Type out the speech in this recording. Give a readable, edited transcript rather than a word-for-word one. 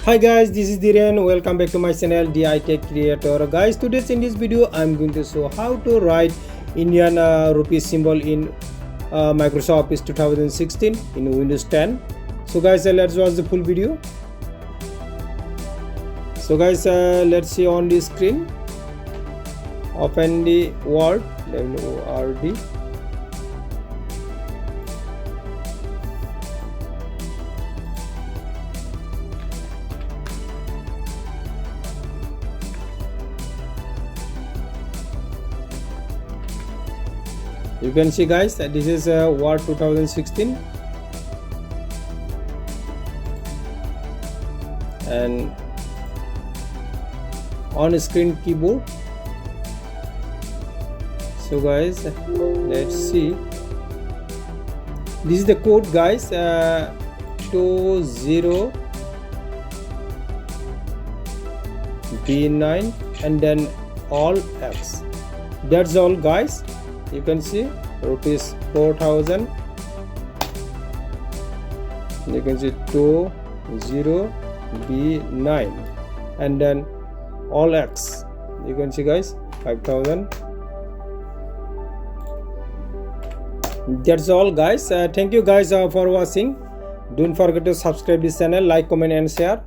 Hi guys, this is Dhiren. Welcome back to my channel DI Tech Creator. Guys, today's in this video I'm going to show how to write Indian rupee symbol in Microsoft Office 2016 in Windows 10. So guys, let's watch the full video. So guys, let's see on the screen. Open the Word, W-O-R-D. You can see guys that this is Word 2016 and on screen keyboard. So guys, let's see, this is the code guys, 20B9 and then all X. That's all guys. You can see rupees 4,000. You can see 20B9 and then all X. You can see guys 5,000. That's all guys. Thank you guys for watching. Don't forget to subscribe this channel, like, comment and share.